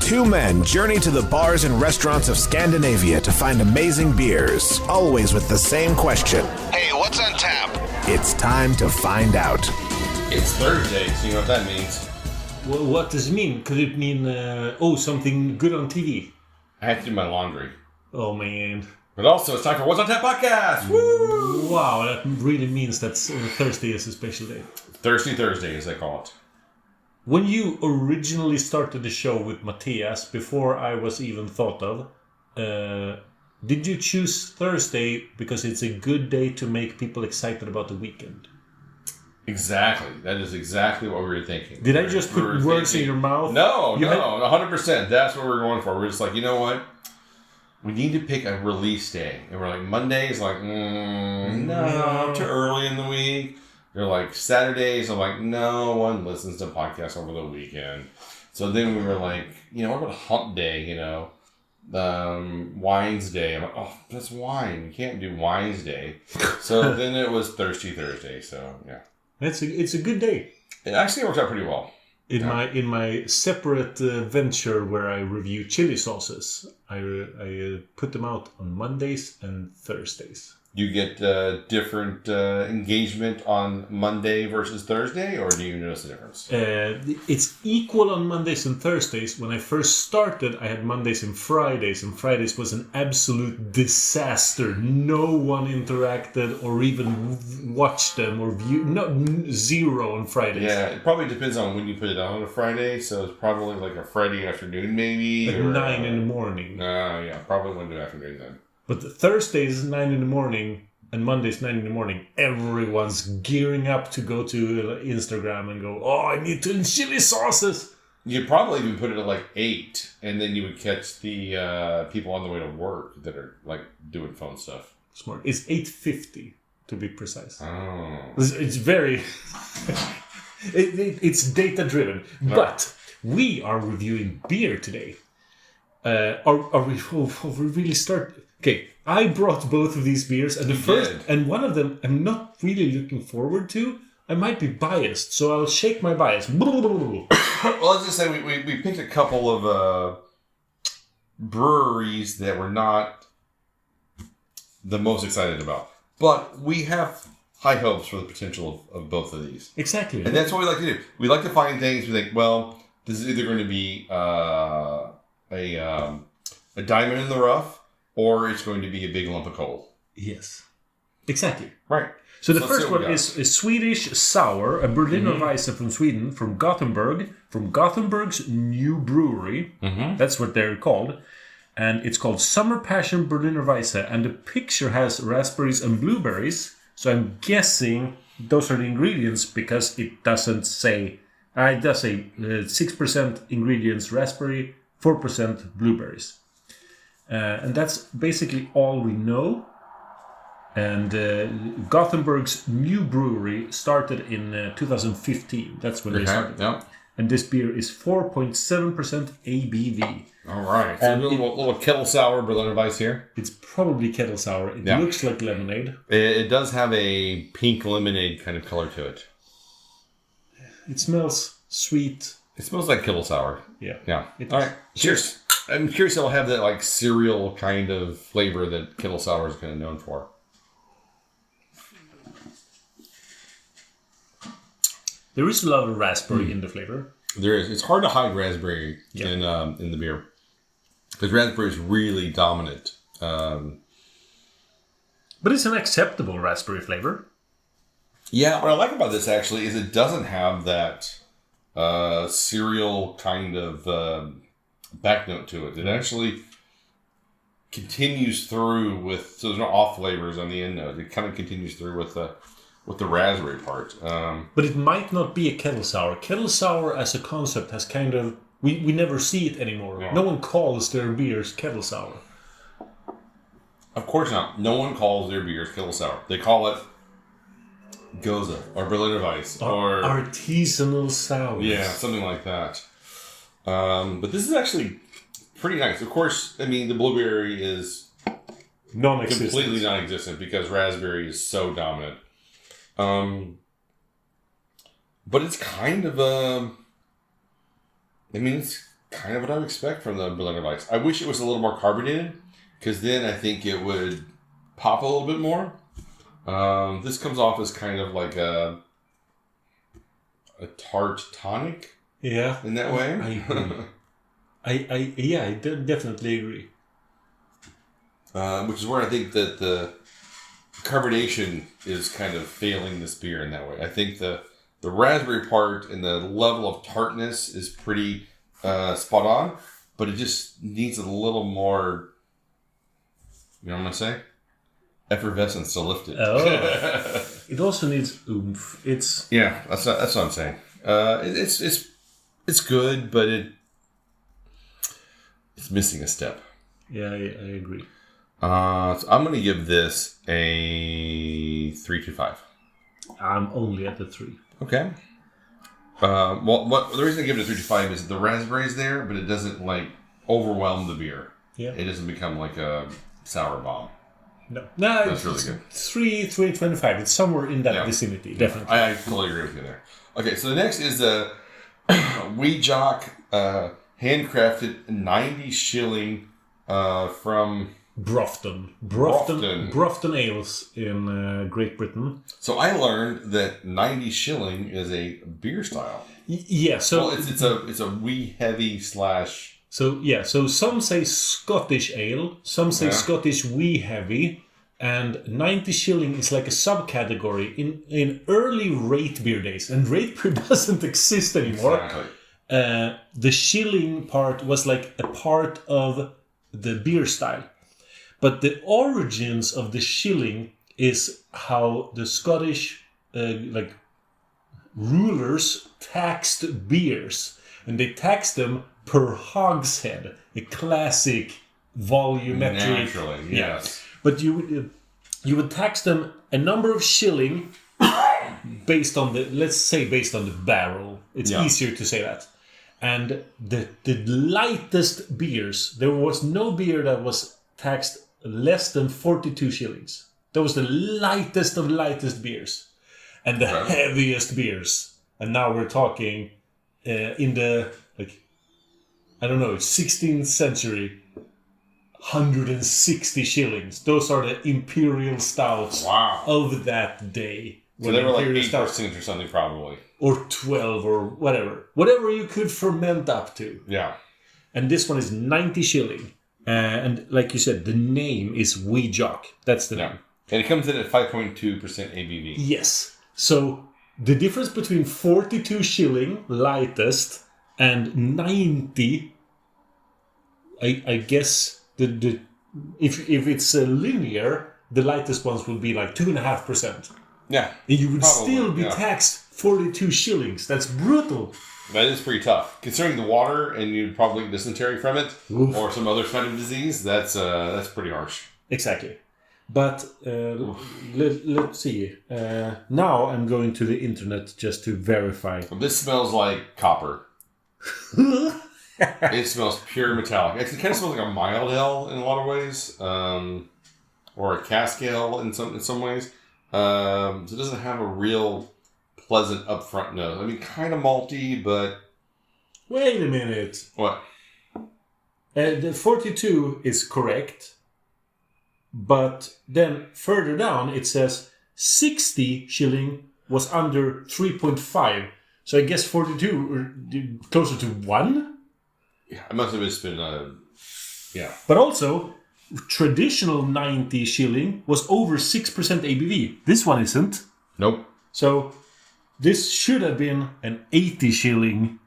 Two men journey to the bars and restaurants of Scandinavia to find amazing beers, always with the same question. Hey, what's on tap? It's time to find out. It's Thursday, so you know what that means. Well, what does it mean? Could it mean, something good on TV? I have to do my laundry. Oh, man. But also, it's time for What's on Tap podcast! Woo! Wow, that really means that Thursday is a special day. Thirsty Thursday, as they call it. When you originally started the show with Matthias, before I was even thought of, did you choose Thursday because it's a good day to make people excited about the weekend? Exactly. That is exactly what we were thinking. Did I just put words in your mouth? No, 100%. That's what we're going for. We're just like, you know what? We need to pick a release day. And we're like, Monday is like, no, too early in the week. They're like, Saturdays, I'm like, no one listens to podcasts over the weekend. So then we were like, what about Hump Day, Wines Day. I'm like, oh, that's wine. You can't do Wines Day. So then it was Thirsty Thursday. So, yeah. It's a good day. It actually worked out pretty well. In my separate venture where I review chili sauces, I put them out on Mondays and Thursdays. You get different engagement on Monday versus Thursday, or do you notice a difference? It's equal on Mondays and Thursdays. When I first started, I had Mondays and Fridays was an absolute disaster. No one interacted or even watched them or viewed. Zero on Fridays. Yeah, it probably depends on when you put it on a Friday, so it's probably like a Friday afternoon maybe. Like 9 in the morning. Yeah, probably wouldn't do afternoon then. But Thursdays 9 in the morning and Mondays 9 in the morning, everyone's gearing up to go to Instagram and go, oh, I need to chili sauces. You'd probably even put it at like 8, and then you would catch the people on the way to work that are like doing phone stuff. Smart. It's 8:50 to be precise. Oh. It's very... it's data driven. No. But we are reviewing beer today. Are we really start... Okay, I brought both of these beers, and and one of them I'm not really looking forward to. I might be biased, so I'll shake my bias. Well, let's just say we picked a couple of breweries that we're not the most excited about, but we have high hopes for the potential of both of these. Exactly, and that's what we like to do. We like to find things. We think, well, this is either going to be a diamond in the rough, or it's going to be a big lump of coal. Yes. Exactly. Right. So the first one is Swedish Sour, a Berliner Weisse from Sweden, from Gothenburg, from Goteborgs Nya Bryggeri. Mm-hmm. That's what they're called. And it's called Summer Passion Berliner Weisse. And the picture has raspberries and blueberries. So I'm guessing those are the ingredients because it doesn't say... it does say 6% ingredients raspberry, 4% blueberries. And that's basically all we know. And Goteborgs Nya Bryggeri started in 2015. That's when they started. Yep. And this beer is 4.7% ABV. All right. So a little kettle sour Berliner Weisse here. It's probably kettle sour. It looks like lemonade. It does have a pink lemonade kind of color to it. It smells sweet. It smells like kettle sour. Yeah. All right. Cheers. I'm curious if it'll have that like cereal kind of flavor that kettle sour is kind of known for. There is a lot of raspberry in the flavor. There is. It's hard to hide raspberry in the beer because raspberry is really dominant. But it's an acceptable raspberry flavor. Yeah, what I like about this actually is it doesn't have that cereal kind of back note to it. It actually continues through with, so there's no off flavors on the end note. It kind of continues through with the raspberry part. But it might not be a kettle sour. Kettle sour as a concept has kind of, we never see it anymore. No one calls their beers kettle sour. Of course not. No one calls their beers kettle sour. They call it Goza or Berliner Weisse or artisanal sour. Yeah, something like that. But this is actually pretty nice. Of course, I mean, the blueberry is completely non-existent because raspberry is so dominant. But it's kind of it's kind of what I would expect from the Berliner Weisse. I wish it was a little more carbonated, because then I think it would pop a little bit more. This comes off as kind of like a tart tonic. Yeah. In that way. I agree. I definitely agree. Which is where I think that the carbonation is kind of failing this beer in that way. I think the raspberry part and the level of tartness is pretty spot on, but it just needs a little more, you know what I'm going to say? Effervescence to lift it. Oh. It also needs oomph. It's... Yeah, that's what I'm saying. It's good, but it's missing a step. Yeah, I agree. So I'm going to give this a 3.25. I'm only at the 3. Okay. Well, the reason I give it a 3.25 is the raspberry's there, but it doesn't like overwhelm the beer. Yeah. It doesn't become like a sour bomb. No, That's really good. 3.25. It's somewhere in that vicinity, definitely. I totally agree with you there. Okay, so the next is the Wee Jock handcrafted 90 shilling from Broughton Ales in Great Britain. So I learned that 90 shilling is a beer style. Yeah, so well, it's a wee heavy slash. So some say Scottish ale, some say Scottish wee heavy, and 90 shilling is like a subcategory in early rate beer days, and rate beer doesn't exist anymore. Exactly. The shilling part was like a part of the beer style. But the origins of the shilling is how the Scottish rulers taxed beers, and they taxed them per hogshead, a classic volumetric. Naturally, yes. But you would tax them a number of shilling based on the barrel. It's easier to say that. And the lightest beers, there was no beer that was taxed less than 42 shillings. That was the lightest of lightest beers. And the heaviest beers. And now we're talking in the, 16th century, 160 shillings. Those are the imperial stouts of that day. So they were like 8% or something, probably. Or 12 or whatever. Whatever you could ferment up to. Yeah. And this one is 90 shilling. And like you said, the name is Wee Jock. That's the name. And it comes in at 5.2% ABV. Yes. So the difference between 42 shilling, lightest, and 90, I guess if it's linear, the lightest ones will be like 2.5%. Yeah. And you would still be taxed 42 shillings. That's brutal. That is pretty tough. Considering the water, and you'd probably get dysentery from it, or some other kind of disease, that's pretty harsh. Exactly. But let's see. Now I'm going to the internet just to verify. Well, this smells like copper. It smells pure metallic. It kind of smells like a mild ale in a lot of ways, or a cask ale in some ways. So it doesn't have a real pleasant upfront note. I mean, kind of malty, but... Wait a minute. What? The 42 is correct. But then further down it says 60 shilling was under 3.5. So I guess 42 closer to 1? Yeah, it must have just been... yeah. But also, traditional 90 shilling was over 6% ABV. This one isn't. Nope. So... this should have been an 80 shilling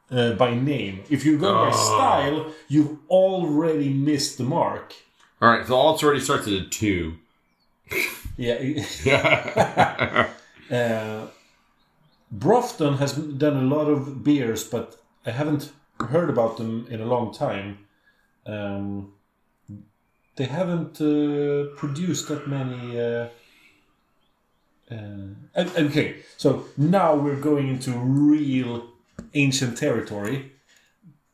by name. If you go by style, you've already missed the mark. All right, so all it's already starts at a 2. Yeah. Broughton has done a lot of beers, but I haven't heard about them in a long time. They haven't produced that many... okay, so now we're going into real ancient territory.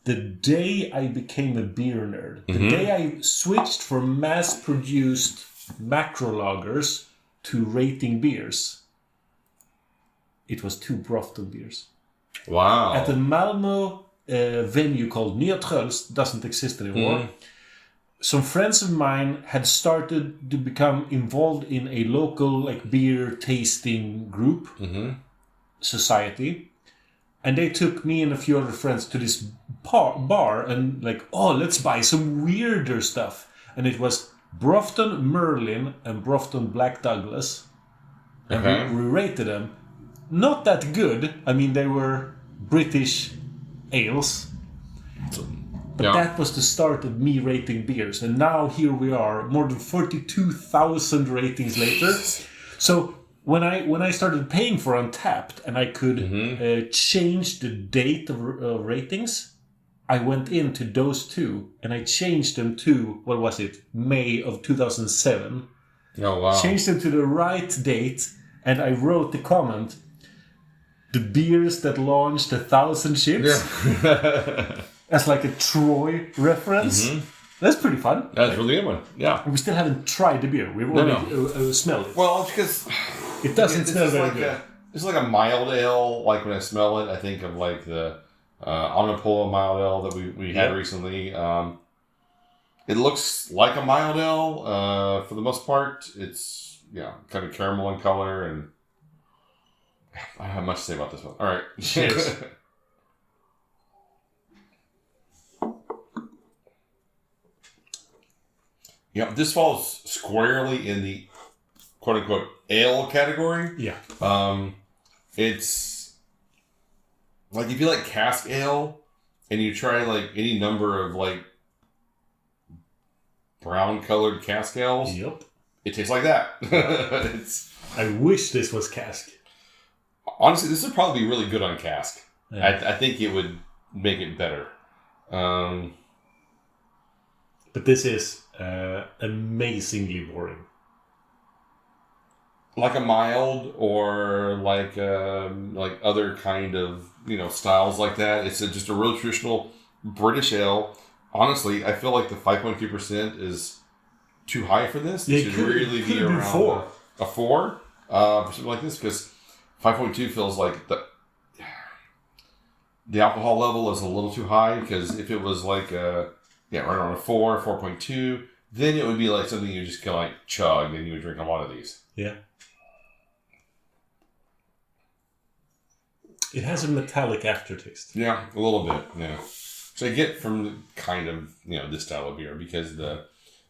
The day I became a beer nerd, the day I switched from mass-produced macro lagers to rating beers, it was 2 Broughton beers. Wow. At the Malmo venue called Nya doesn't exist anymore. Some friends of mine had started to become involved in a local beer tasting group society, and they took me and a few other friends to this bar and let's buy some weirder stuff. And it was Broughton Merlin and Broughton Black Douglas, and we rated them. Not that good. I mean, they were British ales. But that was the start of me rating beers. And now here we are, more than 42,000 ratings later. So when I started paying for Untapped and I could change the date of ratings, I went into those two and I changed them to, what was it, May of 2007. Oh, wow. Changed them to the right date, and I wrote the comment, the beers that launched 1,000 ships. Yeah. As like a Troy reference. That's pretty fun. That's a really good one. Yeah. We still haven't tried the beer. We've only smelled it. Well, it's because it doesn't smell very good. It's like a mild ale. Like when I smell it, I think of like the Omnipolo mild ale that we had recently. It looks like a mild ale for the most part. It's kind of caramel in color, and I don't have much to say about this one. All right, cheers. Yeah, this falls squarely in the quote-unquote ale category. Yeah. It's like if you like cask ale and you try like any number of like brown-colored cask ales, it tastes like that. I wish this was cask. Honestly, this would probably be really good on cask. Yeah. I think it would make it better. But this is amazingly boring. Like a mild or like other kind of styles like that. It's just a real traditional British ale. Honestly, I feel like the 5.2% is too high for this. It should really be around a 4 for something like this, because 5.2 feels like the alcohol level is a little too high. Because if it was like right around a 4, 4.2, then it would be like something you just kind of like chug and you would drink a lot of these. Yeah. It has a metallic aftertaste. Yeah, a little bit, yeah. So I get from kind of, this style of beer, because the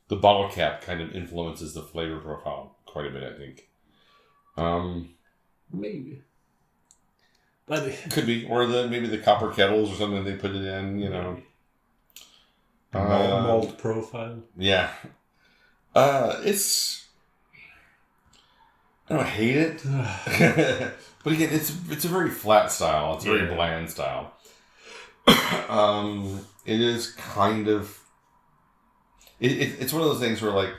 bottle cap kind of influences the flavor profile quite a bit, I think. Maybe. But could be. Or maybe the copper kettles or something they put it in, Malt profile. Yeah. It's... I don't hate it. But again, it's a very flat style. It's a very bland style. It is kind of... It's one of those things where, like,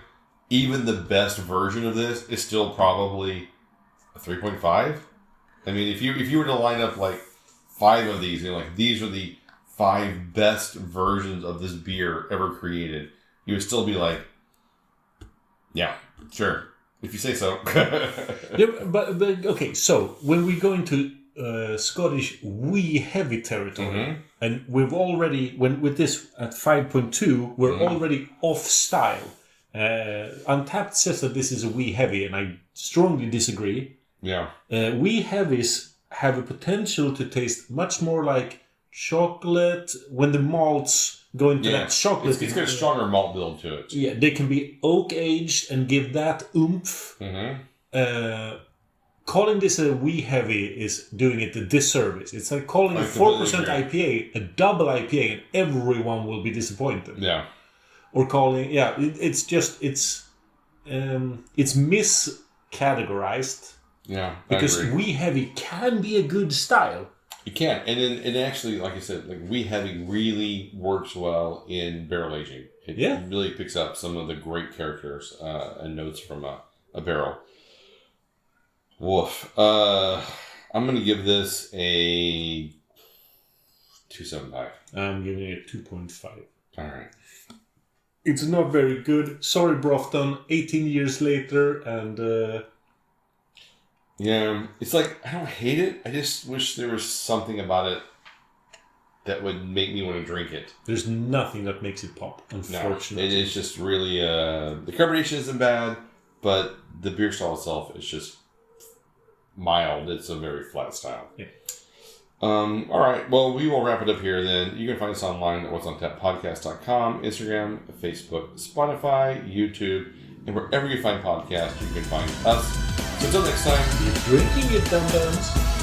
even the best version of this is still probably a 3.5. I mean, if you were to line up, like, 5 of these, these are the 5 best versions of this beer ever created, you would still be like, yeah, sure. If you say so. but okay, so when we go into Scottish wee heavy territory, and we've already, with this at 5.2, we're already off style. Untapped says that this is a wee heavy, and I strongly disagree. Yeah. Wee heavies have a potential to taste much more like chocolate when the malts go into that chocolate. It's got a stronger malt build to it. Yeah, they can be oak aged and give that oomph. Calling this a wee heavy is doing it a disservice. It's like calling a 4% IPA a double IPA, and everyone will be disappointed. Yeah. Or calling, it's miscategorized. Yeah, because wee heavy can be a good style. It can, and actually, like I said, like wee heavy really works well in barrel aging. It really picks up some of the great characters and notes from a barrel. Woof. I'm going to give this a 2.75. I'm giving it 2.5. All right. It's not very good. Sorry, Broughton. 18 years later, and... Yeah, it's like, I don't hate it. I just wish there was something about it that would make me want to drink it. There's nothing that makes it pop, unfortunately. No, it is just really... the carbonation isn't bad, but the beer style itself is just mild. It's a very flat style. Yeah. All right. Well, we will wrap it up here then. You can find us online at what'sontappodcast.com, Instagram, Facebook, Spotify, YouTube, and wherever you find podcasts, you can find us. So until next time, keep drinking it, dum-dums.